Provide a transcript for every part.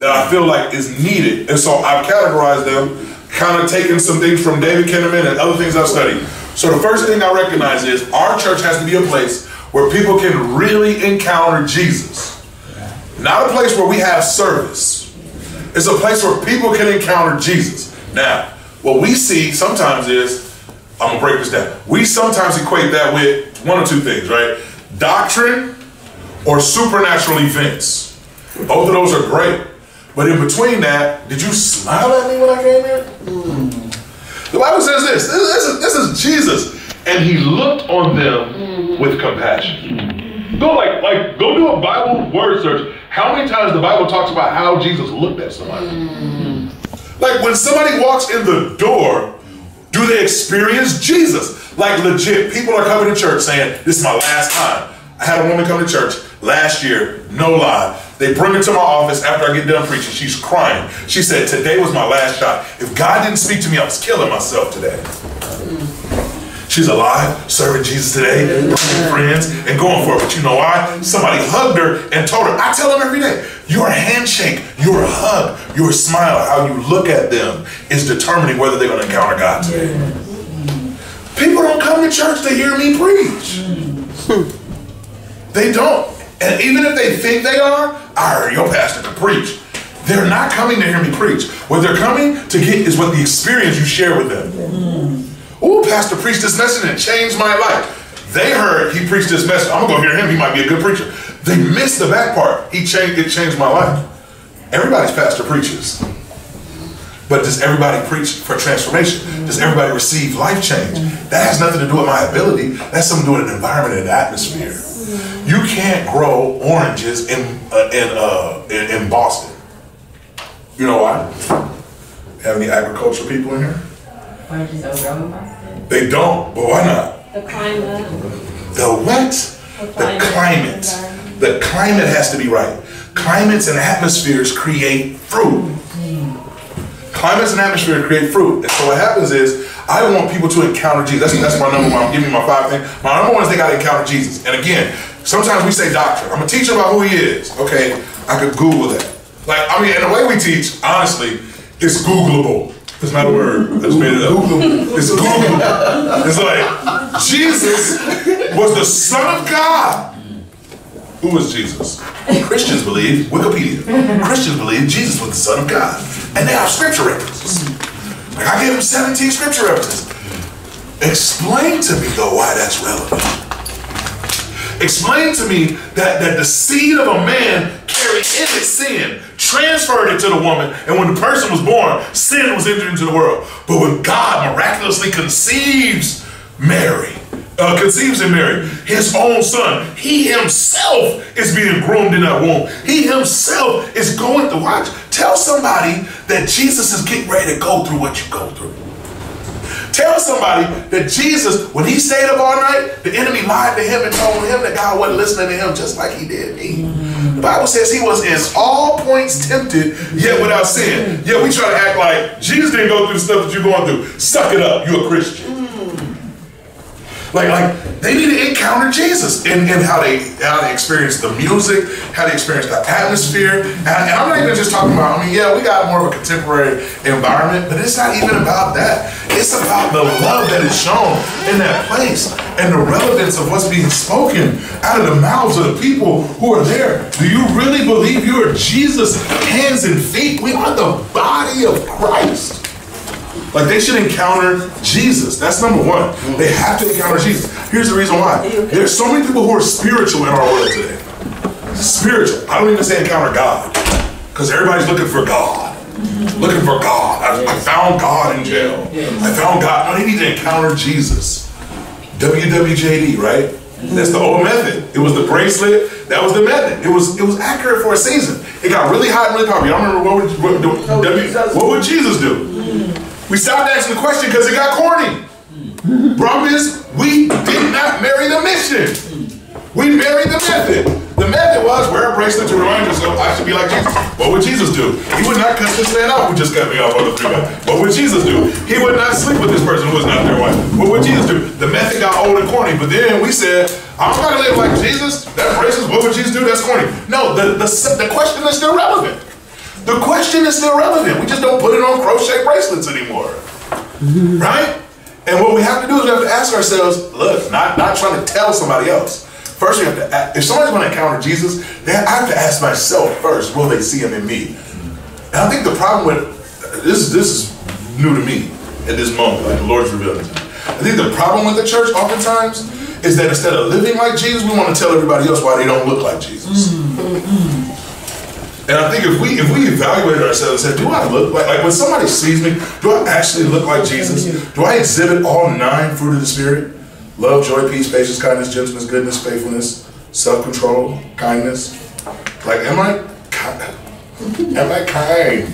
that I feel like is needed. And so I've categorized them, kind of taking some things from David Kinnaman and other things I've studied. So the first thing I recognize is our church has to be a place where people can really encounter Jesus. Not a place where we have service. It's a place where people can encounter Jesus. Now, what we see sometimes is, I'm gonna break this down. We sometimes equate that with one or two things, right? Doctrine or supernatural events. Both of those are great. But in between that, did you smile at me when I came here? The Bible says this is Jesus. And he looked on them with compassion. Go do a Bible word search. How many times the Bible talks about how Jesus looked at somebody? Like when somebody walks in the door, do they experience Jesus? Like legit, people are coming to church saying, this is my last time. I had a woman come to church last year, no lie. They bring her to my office after I get done preaching. She's crying. She said, today was my last shot. If God didn't speak to me, I was killing myself today. She's alive, serving Jesus today, with friends, and going for it. But you know why? Somebody hugged her and told her. I tell them every day, your handshake, your hug, your smile, how you look at them is determining whether they're going to encounter God today. People don't come to church to hear me preach. They don't. And even if they think they are, I heard your pastor can preach. They're not coming to hear me preach. What they're coming to get is what the experience you share with them. Ooh, pastor preached this message and it changed my life. They heard he preached this message. I'm gonna go hear him. He might be a good preacher. They missed the back part. It changed my life. Everybody's pastor preaches. But does everybody preach for transformation? Does everybody receive life change? That has nothing to do with my ability. That's something to do with an environment and atmosphere. You can't grow oranges in Boston. You know why? Have any agricultural people in here? Oranges don't grow in Boston. They don't, but why not? The climate. The what? The climate. The climate has to be right. Climates and atmospheres create fruit. Climates and atmosphere create fruit. And so what happens is, I want people to encounter Jesus. That's my number one. I'm giving you my 5 things. My number one is they got to encounter Jesus. And again, sometimes we say doctrine. I'm going to teach them about who he is. Okay, I could Google that. And the way we teach, honestly, it's Googleable. It's not a word. I just made it up. It's Googleable. It's like, Jesus was the Son of God. Who was Jesus? Christians believe, Wikipedia, Christians believe Jesus was the Son of God. And they have scripture references. Like I gave them 17 scripture references. Explain to me though why that's relevant. Explain to me that the seed of a man carried in it sin, transferred it to the woman, and when the person was born, sin was entered into the world. But when God miraculously conceives in Mary, his own son, he himself is being groomed in that womb. He himself is going to watch. Tell somebody that Jesus is getting ready to go through what you go through. Tell somebody that Jesus, when he stayed up all night, the enemy lied to him and told him that God wasn't listening to him just like he did me. The Bible says he was in all points tempted, yet without sin. Yet we try to act like Jesus didn't go through the stuff that you're going through. Suck it up, you're a Christian. Like they need to encounter Jesus in how they experience the music, how they experience the atmosphere. And I'm not even just talking about, we got more of a contemporary environment, but it's not even about that. It's about the love that is shown in that place and the relevance of what's being spoken out of the mouths of the people who are there. Do you really believe you are Jesus' hands and feet? We are the body of Christ. Like they should encounter Jesus. That's number one. They have to encounter Jesus. Here's the reason why. There's so many people who are spiritual in our world today. Spiritual. I don't even say encounter God. Because everybody's looking for God. Looking for God. I found God in jail. I found God. No, they need to encounter Jesus. WWJD, right? That's the old method. It was the bracelet. That was the method. It was accurate for a season. It got really hot and really popular. I remember what would Jesus do? We stopped asking the question because it got corny. Problem is, we did not marry the mission. We married the method. The method was wear a bracelet to remind yourself I should be like Jesus. What would Jesus do? He would not cut this man out who just cut me off on the freeway. What would Jesus do? He would not sleep with this person who was not their wife. What would Jesus do? The method got old and corny, but then we said, I'm not gonna live like Jesus. That bracelet, what would Jesus do? That's corny. No, the question is still relevant. The question is still relevant. We just don't put it on crochet bracelets anymore, right? And what we have to do is we have to ask ourselves, look, not trying to tell somebody else. First, we have to ask, if somebody's going to encounter Jesus, then I have to ask myself first, will they see him in me? And I think the problem with, this is new to me at this moment, like the Lord's revealing to me. I think the problem with the church oftentimes is that instead of living like Jesus, we want to tell everybody else why they don't look like Jesus. And I think if we evaluate ourselves and say, do I look like when somebody sees me, do I actually look like Jesus? Do I exhibit all 9 fruit of the Spirit? Love, joy, peace, patience, kindness, gentleness, goodness, faithfulness, self-control, kindness. Like, am I kind? Am I kind?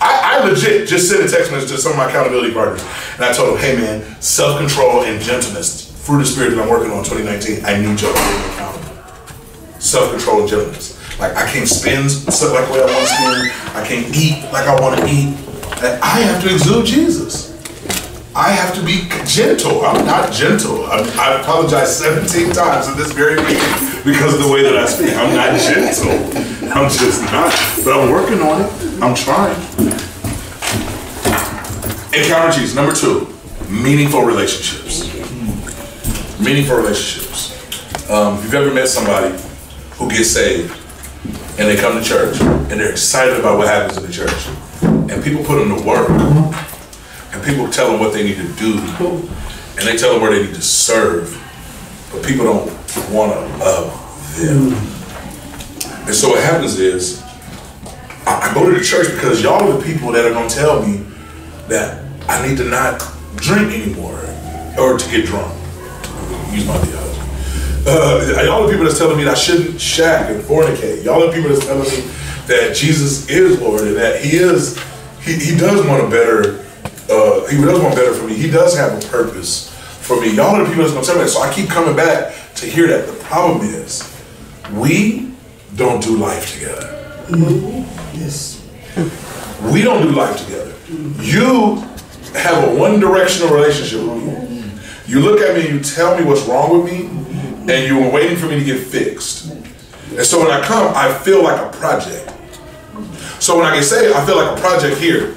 I legit just sent a text message to some of my accountability partners, and I told them, hey man, self-control and gentleness, fruit of the Spirit that I'm working on 2019, I need y'all to be accountable. Self-control and gentleness. Like, I can't spend stuff like the way I want to spend. I can't eat like I want to eat. And I have to exude Jesus. I have to be gentle. I'm not gentle. I apologize 17 times in this very meeting because of the way that I speak. I'm not gentle. I'm just not. But I'm working on it. I'm trying. Encounter Jesus. Number 2, meaningful relationships. Meaningful relationships. If you've ever met somebody who gets saved and they come to church and they're excited about what happens in the church, and people put them to work, and people tell them what they need to do, and they tell them where they need to serve, but people don't want to love them. And so what happens is, I go to the church because y'all are the people that are going to tell me that I need to not drink anymore or to get drunk. Use my theology. Y'all are the people that's telling me that I shouldn't shack and fornicate. Y'all are the people that's telling me that Jesus is Lord and that He does want better for me. He does have a purpose for me. Y'all are the people that's going to tell me that. So I keep coming back to hear that. The problem is, we don't do life together. Yes. We don't do life together. You have a one-directional relationship with me. You look at me and you tell me what's wrong with me, and you were waiting for me to get fixed. And so when I come, I feel like a project. So when I get saved, I feel like a project here.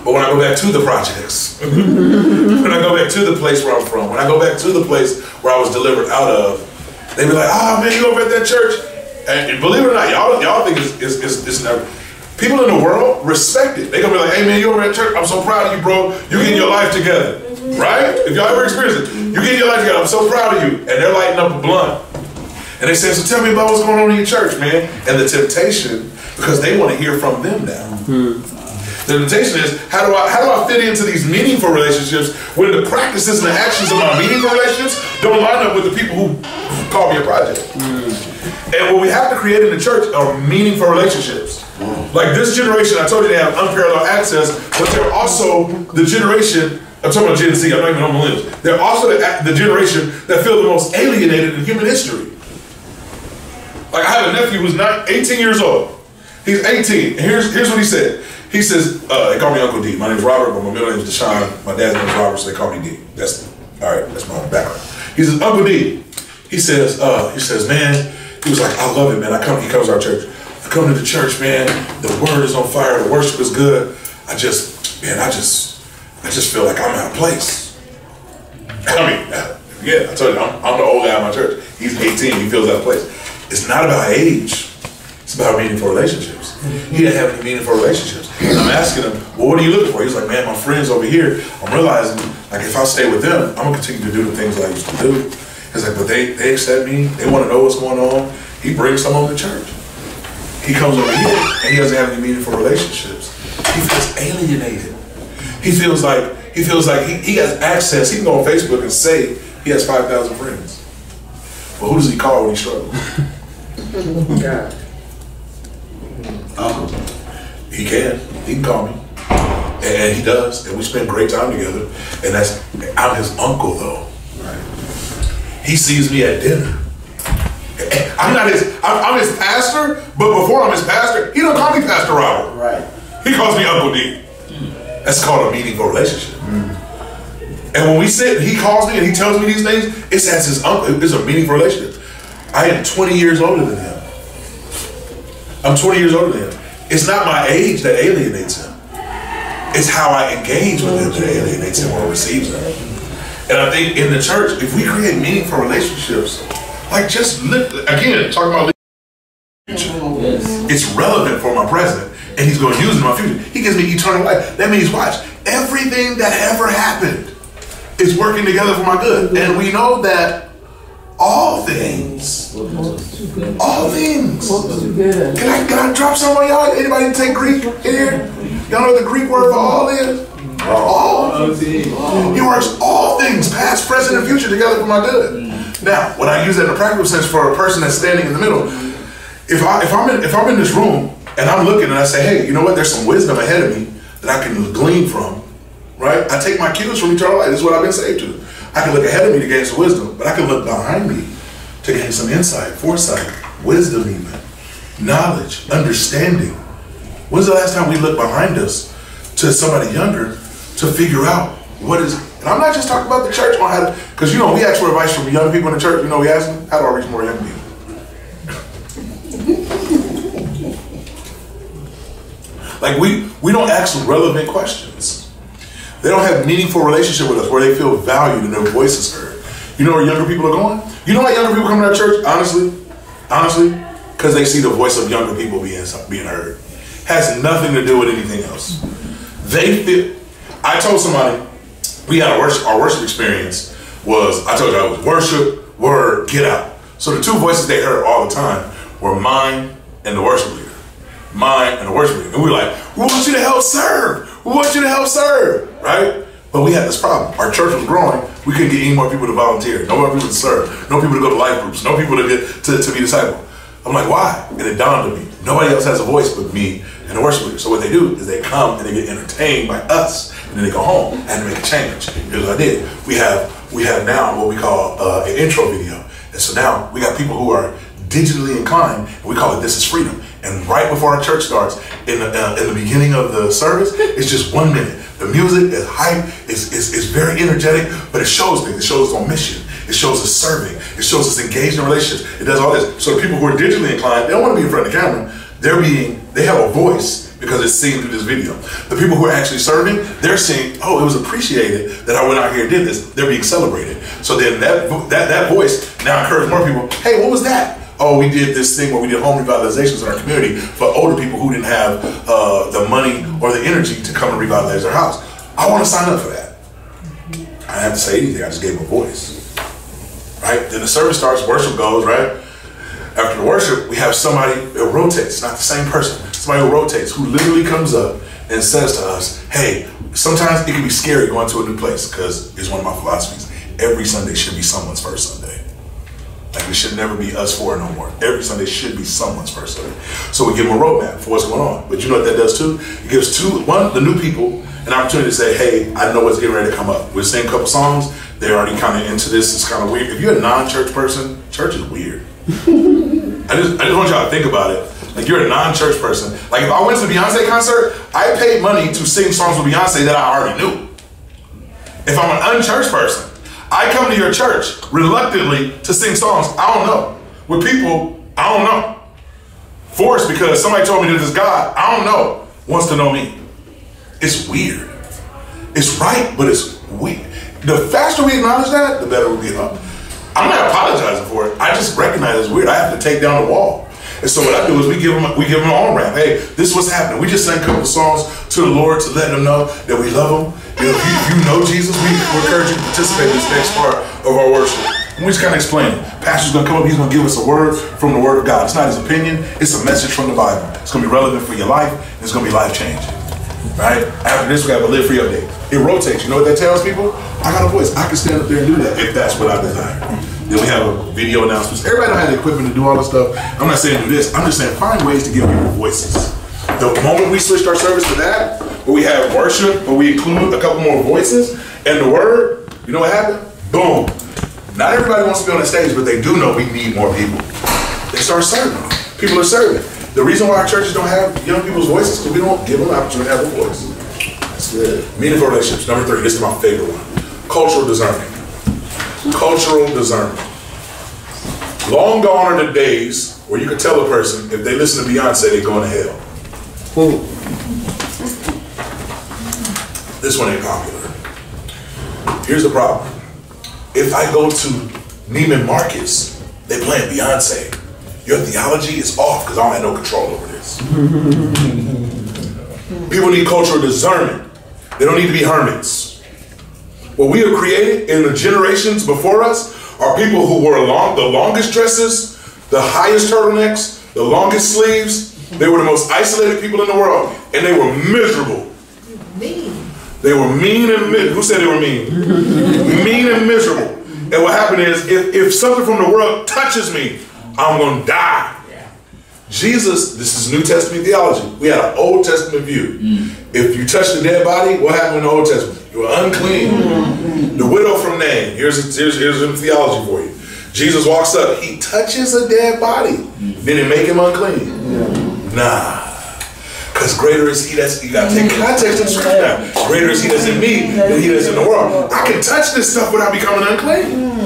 But when I go back to the projects, when I go back to the place where I'm from, when I go back to the place where I was delivered out of, they be like, oh man, you over at that church? And believe it or not, y'all think it's never. People in the world respect it. They gonna be like, hey man, you over at church? I'm so proud of you, bro. You getting your life together. Right? If y'all ever experienced it, you getting your life together. I'm so proud of you. And they're lighting up a blunt. And they say, so tell me about what's going on in your church, man. And the temptation, because they want to hear from them now. The temptation is, how do I fit into these meaningful relationships when the practices and the actions of my meaningful relationships don't line up with the people who call me a project? And what we have to create in the church are meaningful relationships. Like this generation, I told you they have unparalleled access, but they're also the generation, I'm talking about Gen Z, I'm not even on millennials. They're also the generation that feel the most alienated in human history. Like I have a nephew who's 18 years old. He's 18, and here's what he said. He says, they call me Uncle D. My name's Robert, but my middle name is Deshaun. My dad's name is Robert, so they call me D. That's my background. He says, Uncle D. He says, man, he was like, I love it, man. He comes to our church. I come to the church, man. The word is on fire. The worship is good. I just feel like I'm out of place. I mean, yeah, I told you, I'm the old guy in my church. He's 18, he feels out of place. It's not about age. It's about meaningful relationships. He didn't have any meaningful relationships. And I'm asking him, well, what are you looking for? He's like, man, my friends over here, I'm realizing, like, if I stay with them, I'm going to continue to do the things that I used to do. He's like, but they accept me. They want to know what's going on. He brings some of them to church. He comes over here, and he doesn't have any meaningful relationships. He feels alienated. He feels like he has access. He can go on Facebook and say he has 5,000 friends. But who does he call when he struggles? God. He can call me, and he does, and we spend great time together. And I'm his uncle though. Right. He sees me at dinner. I'm his pastor, but before I'm his pastor, he don't call me Pastor Robert. Right. He calls me Uncle D. That's called a meaningful relationship. And when we sit, and he calls me and he tells me these things, it's as his uncle. It's a meaningful relationship. I am 20 years older than him. I'm 20 years older than him. It's not my age that alienates him. It's how I engage with him that alienates him or receives him. And I think in the church, if we create meaningful relationships, like just look, again, talking about it's relevant for my present, and he's going to use it in my future. He gives me eternal life. That means, watch, everything that ever happened is working together for my good. And we know that all things. Can I drop some on y'all? Anybody take Greek in here? Y'all know what the Greek word for all is? All. He works all things, past, present, and future together for my good. Now, when I use that in a practical sense for a person that's standing in the middle, if I'm in this room and I'm looking and I say, hey, you know what? There's some wisdom ahead of me that I can glean from, right? I take my cues from eternal life. This is what I've been saved to. I can look ahead of me to gain some wisdom, but I can look behind me to gain some insight, foresight, wisdom even, knowledge, understanding. When's the last time we looked behind us to somebody younger to figure out what is, and I'm not just talking about the church on how to, because you know, we ask for advice from young people in the church. You know, we ask them, how do I reach more young people? Like we don't ask them relevant questions. They don't have meaningful relationship with us where they feel valued and their voice is heard. You know where younger people are going? You know why younger people come to our church? Honestly, because they see the voice of younger people being heard. Has nothing to do with anything else. They feel. I told somebody we had our worship experience was, I told you it was worship, word, get out. So the two voices they heard all the time were mine and the worship leader. Mine and the worship leader. And we were like, we want you to help serve. We want you to help serve, right? But we had this problem. Our church was growing. We couldn't get any more people to volunteer. No more people to serve. No people to go to life groups. No people to get to be discipled. I'm like, why? And it dawned on me. Nobody else has a voice but me and the worship leader. So what they do is they come and they get entertained by us, and then they go home and make a change. Here's what I did. We have now what we call an intro video. And so now we got people who are digitally inclined, and we call it This Is Freedom. And right before our church starts, in the beginning of the service, it's just 1 minute. The music is hype, it's very energetic, but it shows things. It shows us on mission. It shows us serving. It shows us engaged in relationships. It does all this. So the people who are digitally inclined, they don't want to be in front of the camera. They have a voice because it's seen through this video. The people who are actually serving, they're saying, oh, it was appreciated that I went out here and did this. They're being celebrated. So then that voice now encourages more people. Hey, what was that? Oh, we did this thing where we did home revitalizations in our community for older people who didn't have the money or the energy to come and revitalize their house. I want to sign up for that. I didn't have to say anything. I just gave them a voice. Right? Then the service starts, worship goes, right? After the worship, we have somebody, it rotates, not the same person. Somebody who rotates, who literally comes up and says to us, hey, sometimes it can be scary going to a new place, because it's one of my philosophies. Every Sunday should be someone's first Sunday. Like it should never be us four no more. Every Sunday should be someone's first Sunday. So we give them a roadmap for what's going on. But you know what that does too? It gives the new people an opportunity to say, hey, I know what's getting ready to come up. We're singing a couple songs. They're already kind of into this. It's kind of weird. If you're a non-church person, church is weird. I just want y'all to think about it. Like you're a non-church person. Like if I went to the Beyonce concert, I paid money to sing songs with Beyonce that I already knew. If I'm an unchurched person, I come to your church reluctantly to sing songs I don't know. With people I don't know. Forced because somebody told me that this God I don't know wants to know me. It's weird. It's right, but it's weird. The faster we acknowledge that, the better we get up. I'm not apologizing for it. I just recognize it's weird. I have to take down the wall. And so what I do is we give them an on-ramp. Hey, this is what's happening. We just sang a couple of songs to the Lord to let them know that we love them. You know, if you know Jesus, we encourage you to participate in this next part of our worship. And we just kind of explain it. Pastor's going to come up. He's going to give us a word from the Word of God. It's not his opinion. It's a message from the Bible. It's going to be relevant for your life. And it's going to be life-changing. Right? After this, we have a Live Free update. It rotates. You know what that tells people? I got a voice. I can stand up there and do that if that's what I desire. Then we have a video announcements. Everybody don't have the equipment to do all this stuff. I'm not saying do this. I'm just saying find ways to give people voices. The moment we switched our service to that, where we have worship, where we include a couple more voices, and the word, you know what happened? Boom. Not everybody wants to be on the stage, but they do know we need more people. They start serving. People are serving. The reason why our churches don't have young people's voices is because we don't give them an opportunity to have a voice. That's good. Meaningful relationships. Number 3. This is my favorite one. Cultural discernment. Cultural discernment. Long gone are the days where you can tell a person if they listen to Beyonce, they're going to hell. Ooh. This one ain't popular. Here's the problem. If I go to Neiman Marcus, they playing Beyonce. Your theology is off because I don't have no control over this. People need cultural discernment. They don't need to be hermits. What we have created in the generations before us are people who wore the longest dresses, the highest turtlenecks, the longest sleeves. They were the most isolated people in the world, and they were miserable. Mean. They were mean and miserable. Who said they were mean? Mean and miserable. And what happened is, if something from the world touches me, I'm going to die. Jesus, this is New Testament theology. We had an Old Testament view. If you touch the dead body, what happened in the Old Testament? You were unclean. The widow from Nain. Here's some theology for you. Jesus walks up. He touches a dead body. Did it make him unclean? Nah. Because greater is he that's, you got to take context of the scripture now. Greater is he that's in me than he that's in the world. I can touch this stuff without becoming unclean.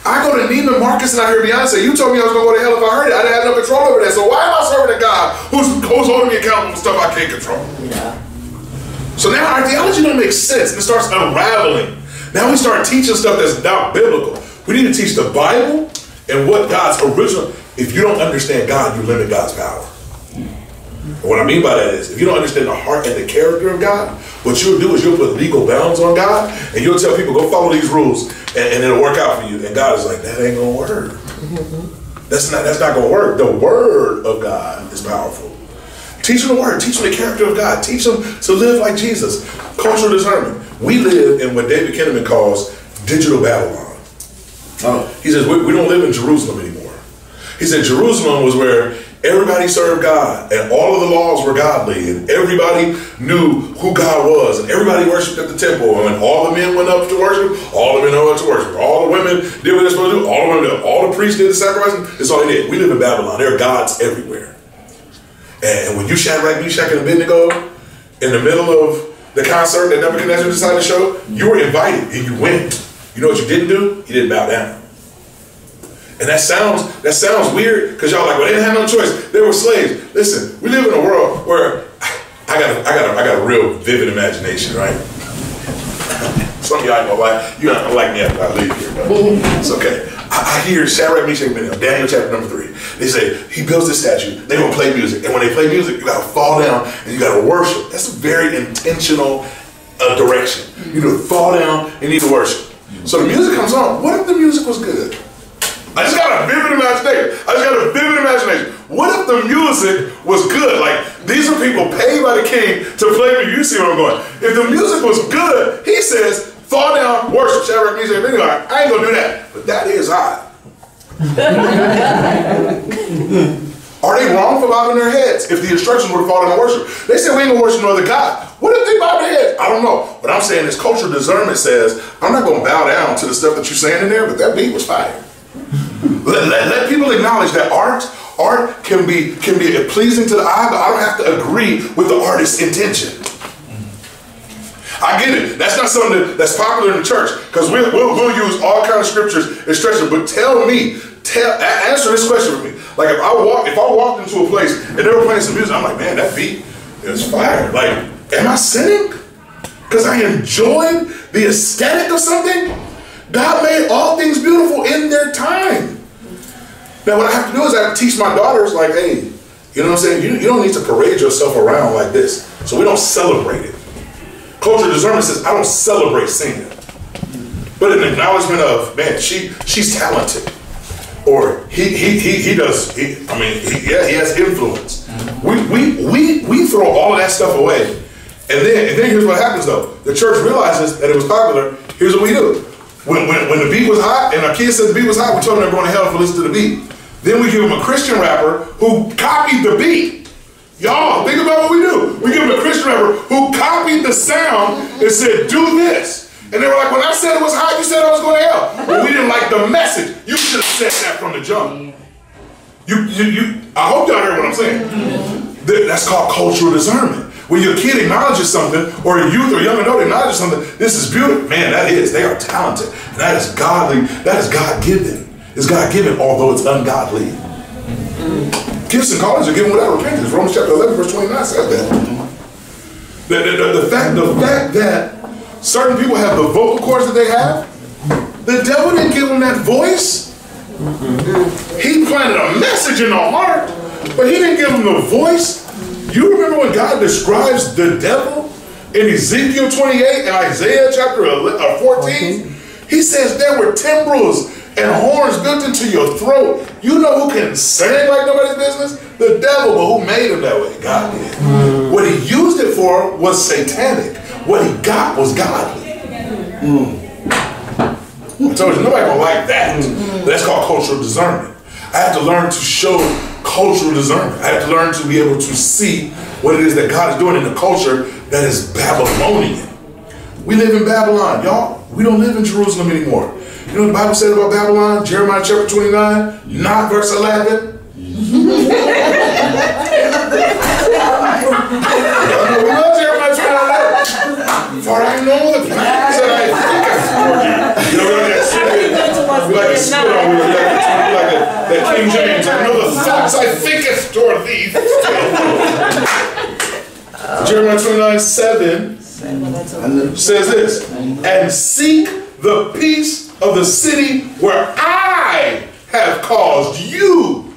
I go to Neiman Marcus and I hear Beyonce. You told me I was going to go to hell if I heard it. I didn't have no control over that. So why am I serving a God who's holding me accountable for stuff I can't control? Yeah. So now our theology don't make sense. It starts unraveling. Now we start teaching stuff that's not biblical. We need to teach the Bible and what God's original. If you don't understand God, you limit God's power. And what I mean by that is, if you don't understand the heart and the character of God, what you'll do is you'll put legal bounds on God, and you'll tell people, go follow these rules, and it'll work out for you. And God is like, that ain't gonna work. That's not gonna work. The word of God is powerful. Teach them the word. Teach them the character of God. Teach them to live like Jesus. Cultural discernment. We live in what David Kinnaman calls digital Babylon. He says we don't live in Jerusalem anymore. He said Jerusalem was where everybody served God, and all of the laws were godly, and everybody knew who God was, and everybody worshipped at the temple, and all the men went up to worship, all the men went up to worship, all the women did what they're supposed to do, all the women did, all the priests did the sacrificing. That's all they did. We live in Babylon. There are gods everywhere. And when you Shadrach, Meshach, and Abednego in the middle of the concert that Nebuchadnezzar decided to show, you were invited and you went. You know what you didn't do? You didn't bow down. And that sounds weird because y'all like, well, they didn't have no choice. They were slaves. Listen, we live in a world where I got a real vivid imagination, right? Some of y'all ain't gonna like, you ain't gonna like me after I leave here, but it's okay. I hear Shadrach, Meshach, and Abednego, Daniel chapter number 3. They say he builds this statue. They're gonna play music, and when they play music, you gotta fall down and you gotta worship. That's a very intentional direction. You need to fall down and you need to worship. So the music comes on. What if the music was good? I just got a vivid imagination. What if the music was good? Like, these are people paid by the king to play music. You see where I'm going. If the music was good, he says, fall down, worship, Shadrach, Meshach, and Abednego. I ain't gonna do that. But that is hot. Are they wrong for bobbing their heads if the instructions were to fall down and worship? They said we ain't gonna worship no other God. What if they bob their heads? I don't know. What I'm saying is cultural discernment says, I'm not gonna bow down to the stuff that you're saying in there, but that beat was fire. Let people acknowledge that art can be pleasing to the eye, but I don't have to agree with the artist's intention. I get it. That's not something that's popular in the church because we'll use all kinds of scriptures and stretch it. But answer this question for me. Like if I walked into a place and they were playing some music, I'm like, man, that beat is fire. Like, am I sinning? Because I enjoyed the aesthetic of something? God made all things beautiful in their time. Now what I have to do is I have to teach my daughters like, hey, you know what I'm saying? You don't need to parade yourself around like this. So we don't celebrate it. Cultural discernment says, I don't celebrate singing. But an acknowledgement of, man, she's talented. Or he has influence. We throw all of that stuff away. And then here's what happens though. The church realizes that it was popular. Here's what we do. When the beat was hot and our kids said the beat was hot, we told them they're going to hell if we listen to the beat. Then we give them a Christian rapper who copied the beat. Y'all, think about what we do. We give them a Christian rapper who copied the sound and said, do this. And they were like, when I said it was hot, you said I was going to hell. But we didn't like the message. You should have said that from the jump. I hope y'all heard what I'm saying. That's called cultural discernment. When your kid acknowledges something, or a youth or young adult acknowledges something, this is beautiful. Man, they are talented. And that is godly, that is God-given. It's God-given, although it's ungodly. Gifts and callings are given without repentance. Romans chapter 11, verse 29 says that. The fact that certain people have the vocal cords that they have, the devil didn't give them that voice. He planted a message in the heart, but he didn't give them the voice. You remember when God describes the devil in Ezekiel 28 and Isaiah chapter 14? He says there were timbrels and horns built into your throat. You know who can sing like nobody's business? The devil, but who made him that way? God did. What he used it for was satanic. What he got was godly. I told you, nobody gonna like that. That's called cultural discernment. I have to learn to show cultural discernment. I have to learn to be able to see what it is that God is doing in the culture that is Babylonian. We live in Babylon, y'all. We don't live in Jerusalem anymore. You know what the Bible said about Babylon? Jeremiah chapter 29, not verse 11. We love Jeremiah 29. For I know the plans that I think for you. You know what I'm saying? We like a spit on we like that King James. I know the thoughts I thinketh toward thee. Jeremiah 29:7 says this, and seek the peace of the city where I have caused you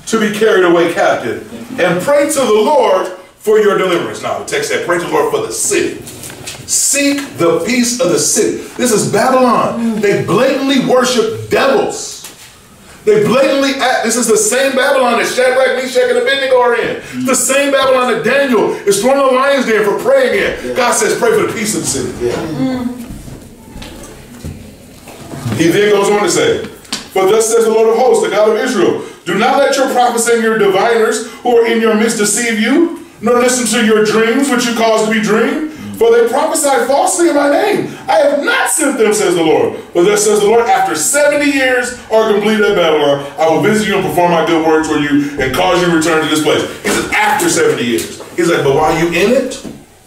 to be carried away captive, and pray to the Lord for your deliverance. Now the text said, pray to the Lord for the city. Seek the peace of the city. This is Babylon. They blatantly worship devils. They blatantly act. This is the same Babylon that Shadrach, Meshach, and Abednego are in. The same Babylon that Daniel is thrown in the lion's den for praying in. God says, pray for the peace of the city. He then goes on to say, for thus says the Lord of hosts, the God of Israel, do not let your prophets and your diviners who are in your midst deceive you, nor listen to your dreams which you cause to be dreamed. For they prophesy falsely in my name. I have not sent them, says the Lord. But thus says the Lord, after 70 years are completed at Babylon, I will visit you and perform my good works for you and cause you to return to this place. He says, after 70 years. He's like, but while you in it,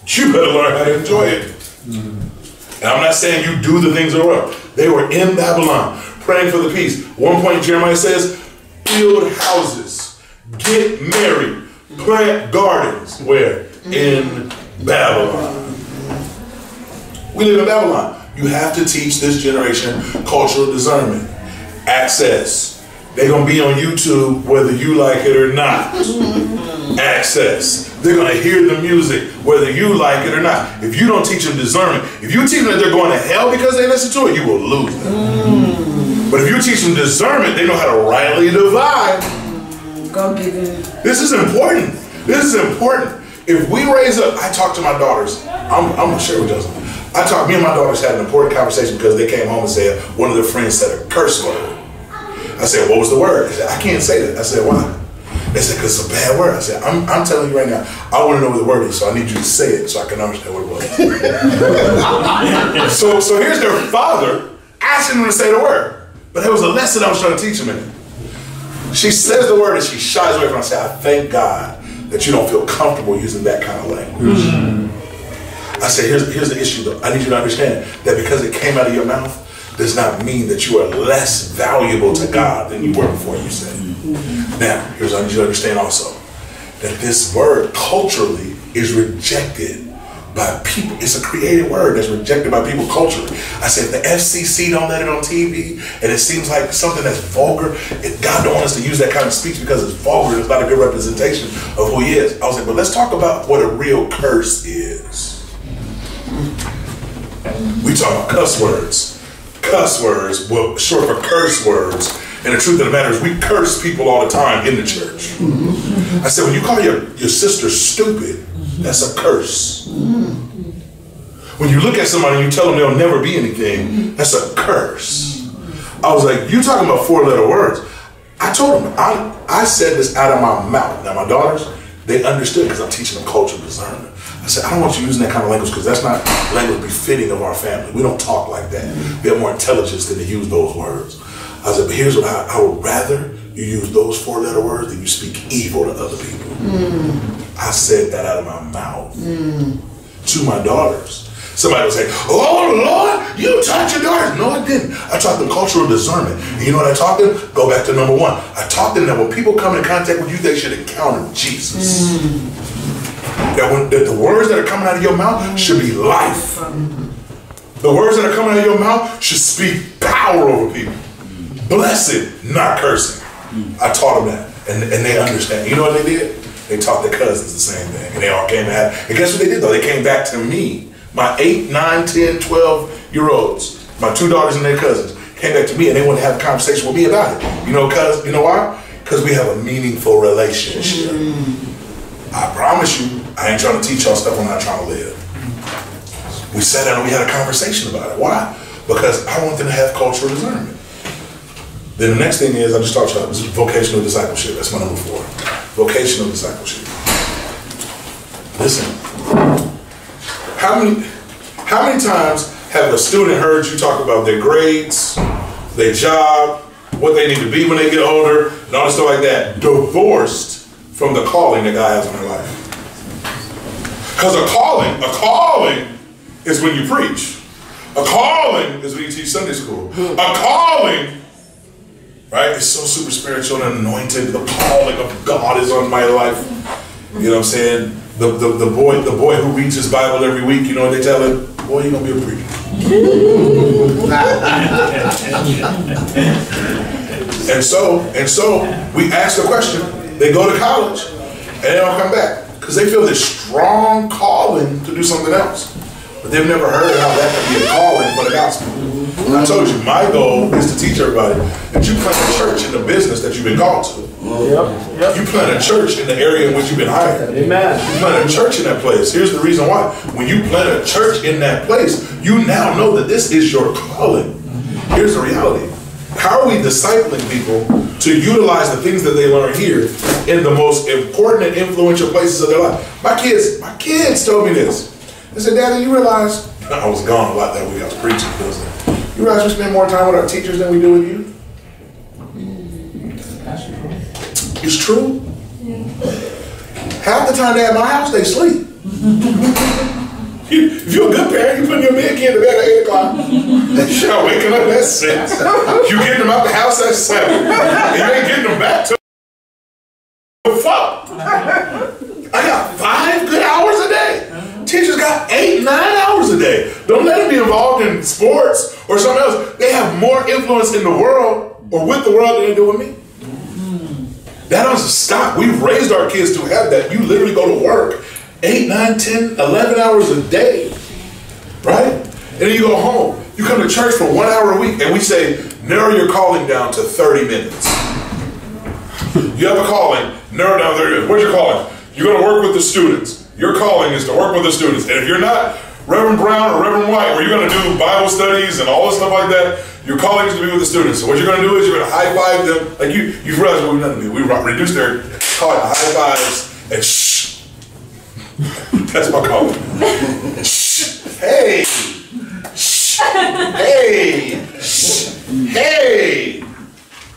you better learn how to enjoy it. And I'm not saying you do the things that are wrong. They were in Babylon, praying for the peace. One point, Jeremiah says, build houses, get married, plant gardens. Where? In Babylon. We live in Babylon. You have to teach this generation cultural discernment. Access. They're going to be on YouTube whether you like it or not. Access. They're going to hear the music whether you like it or not. If you don't teach them discernment, if you teach them that they're going to hell because they listen to it, you will lose them. But if you teach them discernment, they know how to rightly divide. Go get it. This is important. This is important. If we raise up, I talk to my daughters. I'm going to share with you something. Me and my daughters had an important conversation because they came home and said, one of their friends said a curse word. I said, what was the word? They said, I can't say that. I said, why? They said, because it's a bad word. I said, I'm telling you right now, I want to know what the word is, so I need you to say it so I can understand what it was. so here's their father asking them to say the word. But there was a lesson I was trying to teach them in it. She says the word and she shies away from it. I said, I thank God that you don't feel comfortable using that kind of language. I said, here's the issue though. I need you to understand that because it came out of your mouth does not mean that you are less valuable to God than you were before you said it. Now, here's what I need you to understand also. That this word culturally is rejected by people. It's a created word that's rejected by people culturally. I said, if the FCC don't let it on TV and it seems like something that's vulgar, God don't want us to use that kind of speech because it's vulgar, it's not a good representation of who he is. I was like, but let's talk about what a real curse is. We talk about cuss words. Cuss words, well, short for curse words. And the truth of the matter is we curse people all the time in the church. I said, when you call your sister stupid, that's a curse. When you look at somebody and you tell them they'll never be anything, that's a curse. I was like, you talking about 4-letter words. I told them, I said this out of my mouth. Now my daughters, they understood because I'm teaching them cultural discernment. I said, I don't want you using that kind of language because that's not language befitting of our family. We don't talk like that. We have more intelligence than to use those words. I said, but here's what I would rather you use those 4-letter words than you speak evil to other people. I said that out of my mouth to my daughters. Somebody will say, oh Lord, you taught your daughters. No, I didn't. I taught them cultural discernment. And you know what I taught them? Go back to number one. I taught them that when people come in contact with you, they should encounter Jesus. That the words that are coming out of your mouth should be life. The words that are coming out of your mouth should speak power over people. Blessed, not cursing. I taught them that, and they understand. You know what they did? They taught their cousins the same thing, and they all came back. And guess what they did though? They came back to me. My 8, 9, 10, 12-year-olds, my 2 daughters and their cousins, came back to me and they wanted to have a conversation with me about it. You know why? Because we have a meaningful relationship. I promise you, I ain't trying to teach y'all stuff I'm not trying to live. We sat down and we had a conversation about it. Why? Because I want them to have cultural discernment. Then the next thing is, I just talked about this is vocational discipleship. That's my number 4. Vocational discipleship. Listen. How many times have a student heard you talk about their grades, their job, what they need to be when they get older, and all this stuff like that, divorced from the calling that God has on their life? Because a calling is when you preach. A calling is when you teach Sunday school. A calling, right, is so super spiritual and anointed. The calling of God is on my life. You know what I'm saying? The boy who reads his Bible every week, you know what they tell him? Boy, you're gonna be a preacher. and so we ask the question. They go to college and they don't come back because they feel this strong calling to do something else, but they've never heard how that can be a calling for the gospel. And I told you, my goal is to teach everybody that you plant a church in the business that you've been called to. Yep. You plant a church in the area in which you've been hired. Amen. You plant a church in that place. Here's the reason why. When you plant a church in that place, you now know that this is your calling. Here's the reality. How are we discipling people to utilize the things that they learn here in the most important and influential places of their life? My kids told me this. They said, Daddy, you realize, I was gone a lot that week, I was preaching. You realize we spend more time with our teachers than we do with you? It's true. Half the time they're at my house, they sleep. If you're a good parent, you put your big kid to bed at 8 o'clock. You're waking up at 6. You getting them out the house at 7. And you ain't getting them back till fuck. I got 5 good hours a day. Teachers got 8, 9 hours a day. Don't let them be involved in sports or something else. They have more influence in the world or with the world than they do with me. That doesn't stop. We've raised our kids to have that. You literally go to work 8, 9, 10, 11 hours a day, right? And then you go home. You come to church for 1 hour a week, and we say, narrow your calling down to 30 minutes. You have a calling, narrow down 30 minutes. What's your calling? You're going to work with the students. Your calling is to work with the students. And if you're not Reverend Brown or Reverend White, where you're going to do Bible studies and all this stuff like that, your calling is to be with the students. So what you're going to do is you're going to high five them. Like you've realized what we've done to me. We reduced their calling to high fives and shh. That's my calling. Shh. Hey. Shh. Hey. Shh. Hey.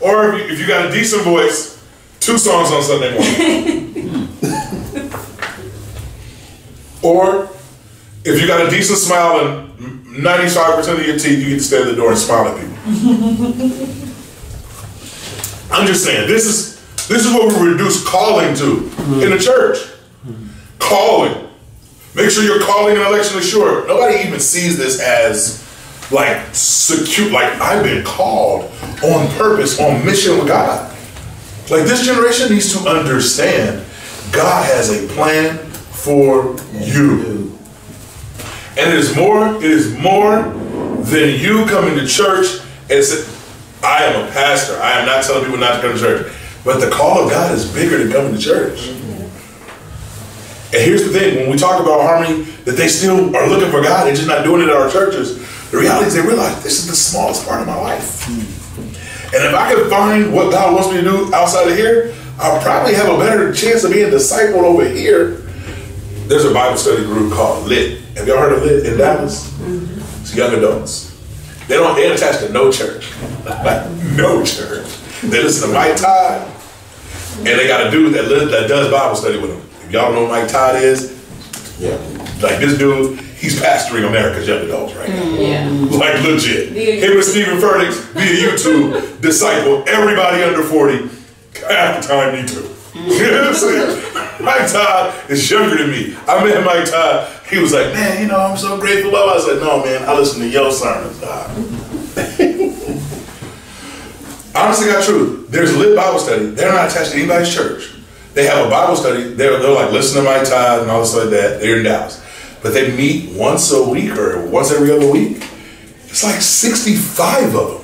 Or if you got a decent voice, 2 songs on Sunday morning. Or if you got a decent smile and 95% of your teeth, you get to stand at the door and smile at people. I'm just saying, this is what we reduce calling to in the church. Calling. Make sure your calling and election is sure. Nobody even sees this as like secure, like I've been called on purpose, on mission with God. Like this generation needs to understand God has a plan for you. And it is more than you coming to church and say, I am a pastor. I am not telling people not to come to church. But the call of God is bigger than coming to church. And here's the thing, when we talk about Harmony, that they still are looking for God, they're just not doing it at our churches. The reality is they realize this is the smallest part of my life. And if I can find what God wants me to do outside of here, I'll probably have a better chance of being discipled over here. There's a Bible study group called LIT. Have y'all heard of LIT in Dallas? It's young adults. They're attached to no church. Like no church. They listen to Mike Todd, and they got a dude that does Bible study with them. If y'all know who Mike Todd is, yeah. Like this dude, he's pastoring America's young adults right now. Yeah. Like legit. Him and Stephen Furtick via YouTube disciple everybody under 40. Half the time me too. You know what I'm saying? Mike Todd is younger than me. I met Mike Todd. He was like, man, I'm so grateful. I was like, no, man, I listen to your sermons, dog. Honestly, got true. There's a lit Bible study. They're not attached to anybody's church. They have a Bible study. They're like, listen to Mike Todd and all this like that. They're in Dallas. But they meet once a week or once every other week. It's like 65 of them.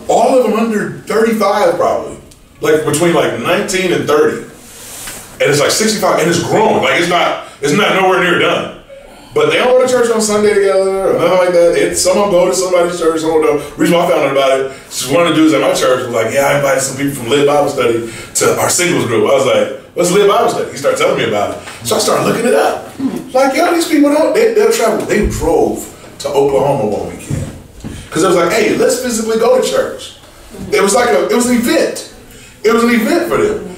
All of them under 35 probably. Like between like 19 and 30. And it's like 65 and it's growing. Like it's not nowhere near done. But they don't go to church on Sunday together or nothing like that. Some of them go to somebody's church, some of them don't. The reason why I found out about it, just one of the dudes at my church was like, yeah, I invited some people from Lit Bible Study to our singles group. I was like, what's Lit Bible Study? He started telling me about it. So I started looking it up. Like, yo, these people they'll travel. They drove to Oklahoma one weekend. Because it was like, hey, let's physically go to church. It was an event. It was an event for them.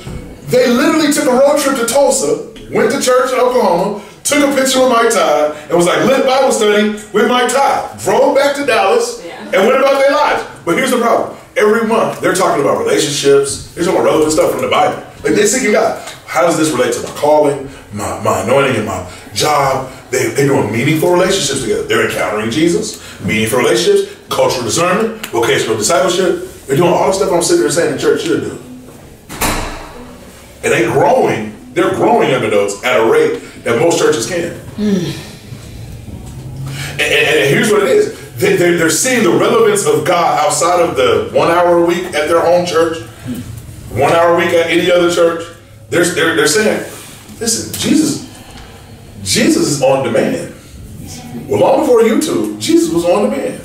They literally took a road trip to Tulsa, went to church in Oklahoma, took a picture with Mike Todd, and was like, lit Bible study with Mike Todd. Drove back to Dallas and went about their lives. But here's the problem. Every month, they're talking about relationships. They're talking about relevant stuff from the Bible. Like, they're seeking God. How does this relate to my calling, my anointing, and my job? They're doing meaningful relationships together. They're encountering Jesus, meaningful relationships, cultural discernment, vocational discipleship. They're doing all the stuff I'm sitting there saying the church should do. And they're growing young adults at a rate that most churches can. And here's what it is. They're seeing the relevance of God outside of the 1 hour a week at their home church, 1 hour a week at any other church. They're saying, listen, Jesus is on demand. Well, long before YouTube, Jesus was on demand.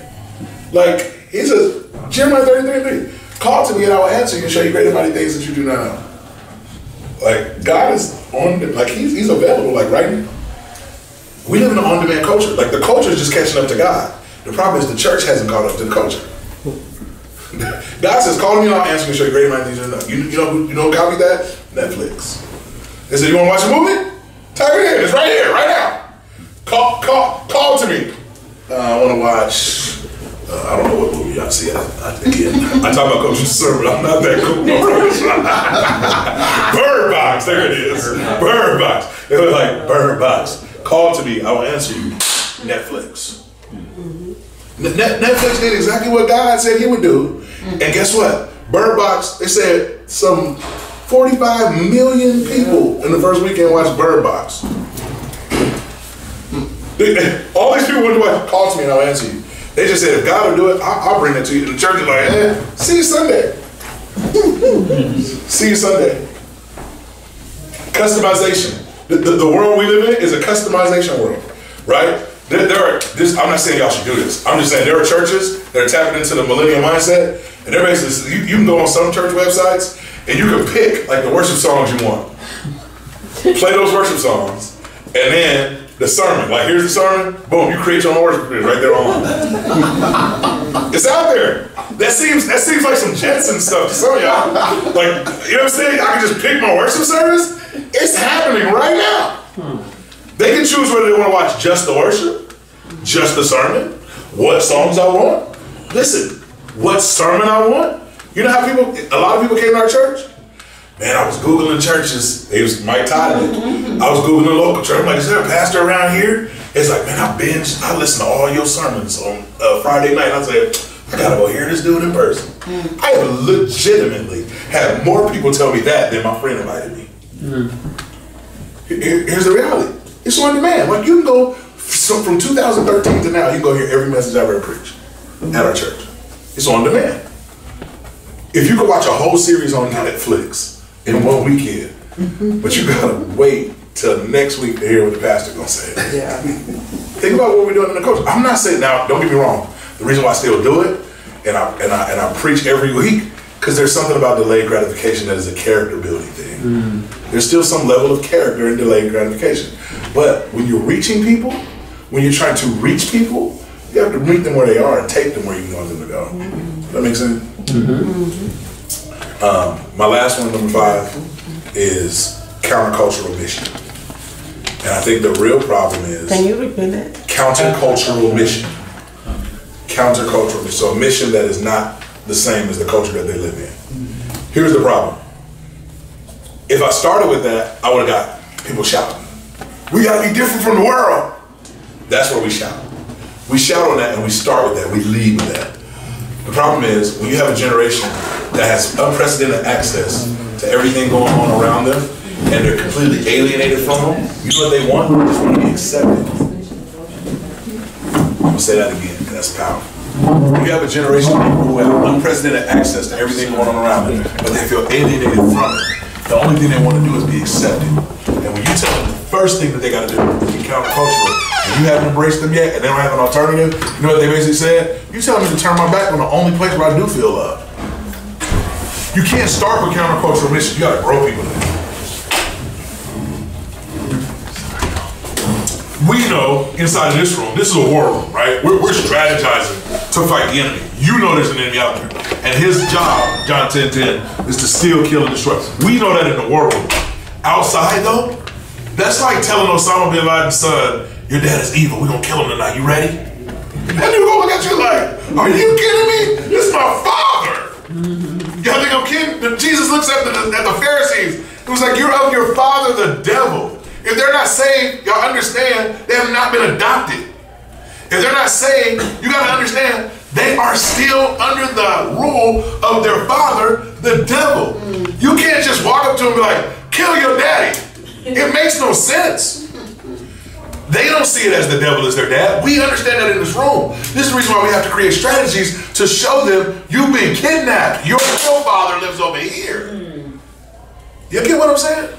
Like, he says, Jeremiah 33:3, call to me and I will answer you and show you great and mighty things that you do not know. Like, God is on, like, he's available, like, right now. We live in an on-demand culture. Like, the culture is just catching up to God. The problem is the church hasn't caught up to the culture. God says, call me and I'll answer you and show you great and mighty things you don't know. You know who copied that? Netflix. They said, you want to watch a movie? Type it in. It's right here, right now. Call to me. I want to watch... I don't know what movie y'all see. I talk about Coach Sermon. I'm not that cool. Bird Box. There it is. Bird Box. They were like, Bird Box. Call to me. I will answer you. Netflix. Netflix did exactly what God said he would do. And guess what? Bird Box, they said some 45 million people in the first weekend watched Bird Box. All these people went to watch Call to me and I'll answer you. They just said, if God will do it, I'll bring it to you. And the church is like, see you Sunday. See you Sunday. Customization. The world we live in is a customization world, right? I'm not saying y'all should do this. I'm just saying there are churches that are tapping into the millennial mindset. And they're basically, you can go on some church websites and you can pick like the worship songs you want. Play those worship songs. And then the sermon, like here's the sermon, boom, you create your own worship right there on. It's out there. That seems like some Jetson stuff to some of y'all. Like, you know what I'm saying? I can just pick my worship service. It's happening right now. They can choose whether they want to watch just the worship, just the sermon, what songs I want. Listen, what sermon I want. You know how a lot of people came to our church? Man, I was Googling churches. It was Mike Todd. I was Googling a local church. I'm like, is there a pastor around here? It's like, man, I listen to all your sermons on Friday night. I said, I gotta go hear this dude in person. I have legitimately had more people tell me that than my friend invited me. Here's the reality. It's on demand. Like, you can go from 2013 to now, you can go hear every message I've ever preached at our church. It's on demand. If you could watch a whole series on Netflix in one weekend, but you gotta wait till next week to hear what the pastor gonna say. Yeah. Think about what we're doing in the culture. I'm not saying, now, don't get me wrong. The reason why I still do it, and I preach every week, because there's something about delayed gratification that is a character building thing. There's still some level of character in delayed gratification. But when you're reaching people, when you're trying to reach people, you have to meet them where they are and take them where you want them to go. Does that make sense? My last one, number 5, is countercultural mission. And I think the real problem is, can you repeat that? Countercultural mission. Countercultural. So a mission that is not the same as the culture that they live in. Here's the problem. If I started with that, I would have got people shouting. We gotta be different from the world. That's where we shout. We shout on that and we start with that. We lead with that. The problem is when you have a generation that has unprecedented access to everything going on around them and they're completely alienated from them, you know what they want? They just want to be accepted. I'm gonna say that again, because that's powerful. You have a generation of people who have unprecedented access to everything going on around them, but they feel alienated from it. The only thing they want to do is be accepted. And when you tell them the first thing that they got to do is be countercultural, and you haven't embraced them yet, and they don't have an alternative, you know what they basically said? You tell me to turn my back on the only place where I do feel love. You can't start with countercultural mission. You got to grow people there. We know inside of this room, this is a war room, right? We're strategizing to fight the enemy. You know there's an enemy out there. And his job, John 10:10, is to steal, kill, and destroy. We know that in the war room. Outside though, that's like telling Osama bin Laden's son, your dad is evil, we're gonna kill him tonight, you ready? And you go look at you like, are you kidding me? This is my father. Y'all think I'm kidding? Jesus looks at the Pharisees. It was like, you're of your father, the devil. If they're not saved, y'all understand, they have not been adopted. If they're not saved, you gotta understand, they are still under the rule of their father, the devil. You can't just walk up to him and be like, kill your daddy. It makes no sense. They don't see it as the devil is their dad. We understand that in this room. This is the reason why we have to create strategies to show them you've been kidnapped. Your real father lives over here. You get what I'm saying?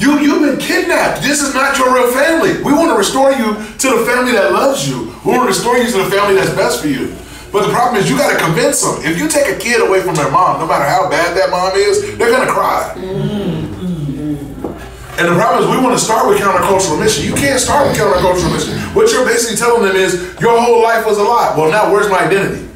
You've been kidnapped. This is not your real family. We want to restore you to the family that loves you. We want to restore you to the family that's best for you. But the problem is you got to convince them. If you take a kid away from their mom, no matter how bad that mom is, they're going to cry. And the problem is we want to start with countercultural mission. You can't start with countercultural mission. What you're basically telling them is your whole life was a lie. Well, now where's my identity?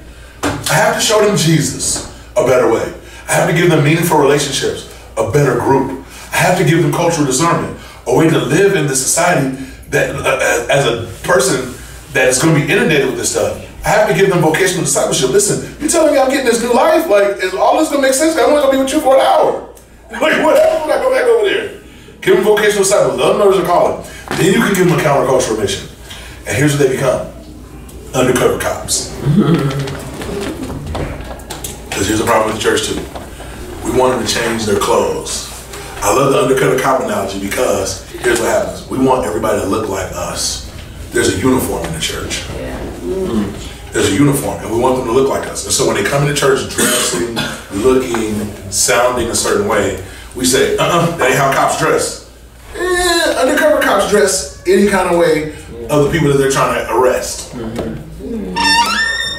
I have to show them Jesus a better way. I have to give them meaningful relationships, a better group. I have to give them cultural discernment, a way to live in this society that, as a person that is going to be inundated with this stuff. I have to give them vocational discipleship. Listen, you telling me I'm getting this new life? Like, is all this going to make sense? I'm only going to be with you for an hour. Like, what happens when I go back over there? Give them vocational discipleship. Let them know there's a calling. Then you can give them a countercultural mission. And here's what they become. Undercover cops. Because here's the problem with the church too. We want them to change their clothes. I love the undercover cop analogy because here's what happens. We want everybody to look like us. There's a uniform in the church. There's a uniform, and we want them to look like us. And so when they come into church dressing, looking, sounding a certain way, we say, that ain't how cops dress. Undercover cops dress any kind of way of the people that they're trying to arrest.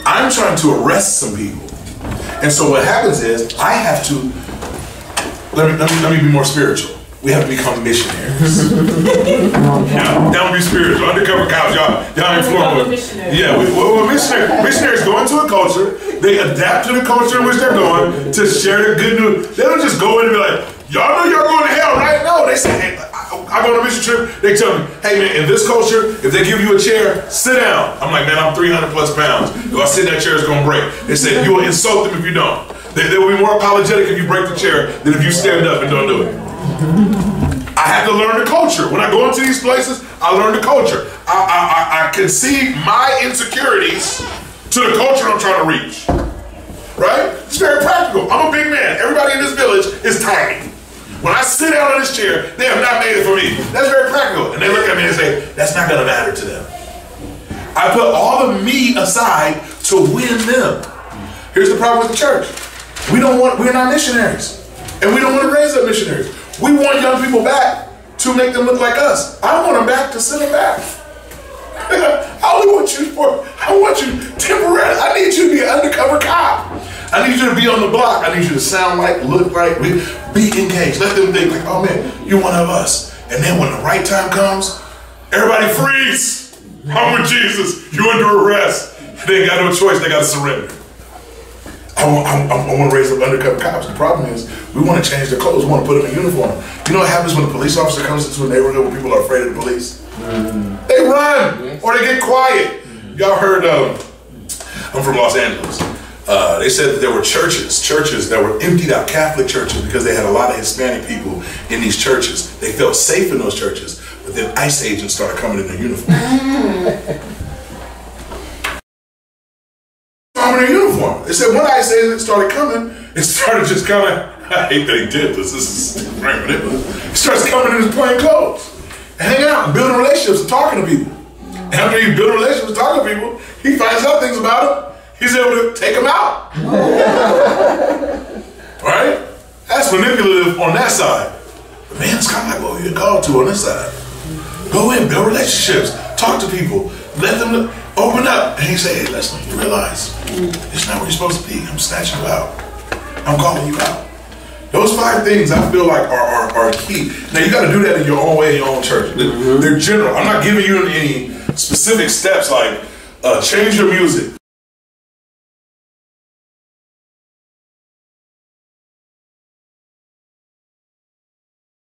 I'm trying to arrest some people. And so what happens is, I have to, let me be more spiritual. We have to become missionaries. Now be spiritual. Undercover cops, y'all influence. Yeah, missionaries go into a culture, they adapt to the culture in which they're going to share the good news. They don't just go in and be like, y'all know y'all going to hell, right? No, they say, hey, I go on a mission trip, they tell me, hey man, in this culture, if they give you a chair, sit down. I'm like, man, I'm 300 plus pounds. If I sit in that chair, it's gonna break. They say, you will insult them if you don't. They will be more apologetic if you break the chair than if you stand up and don't do it. I have to learn the culture. When I go into these places, I learn the culture. I concede my insecurities to the culture I'm trying to reach. Right? It's very practical. I'm a big man. Everybody in this village is tiny. When I sit down in this chair, they have not made it for me. That's very practical. And they look at me and say, that's not going to matter to them. I put all of me aside to win them. Here's the problem with the church. We're not missionaries. And we don't want to raise up missionaries. We want young people back to make them look like us. I want them back to send them back. I want you temporarily. I need you to be an undercover cop. I need you to be on the block. I need you to sound like, look like, be engaged. Let them think like, oh man, you're one of us. And then when the right time comes, everybody freeze. I'm with Jesus. You're under arrest. They ain't got no choice. They got to surrender. I want to raise up undercover cops. The problem is we want to change their clothes. We want to put them in uniform. You know what happens when a police officer comes into a neighborhood where people are afraid of the police? They run or they get quiet. Y'all heard? I'm from Los Angeles. They said that there were churches that were emptied out, Catholic churches, because they had a lot of Hispanic people in these churches. They felt safe in those churches, but then ICE agents started coming in their uniform. In their uniform. They said when ICE agents started coming, it started just kind of, I hate that he did this, this is very manipulative. He starts coming in his plain clothes, and hanging out, and building relationships, and talking to people. And after he built relationships, talking to people, he finds out things about them. He's able to take them out. Right? That's manipulative on that side. But man, it's kind of like what you're called to on this side. Go in, build relationships, talk to people, let them open up. And he say, hey, listen, you realize it's not where you're supposed to be. I'm snatching you out. I'm calling you out. Those 5 things I feel like are key. Now you got to do that in your own way, in your own church. They're general. I'm not giving you any specific steps like change your music.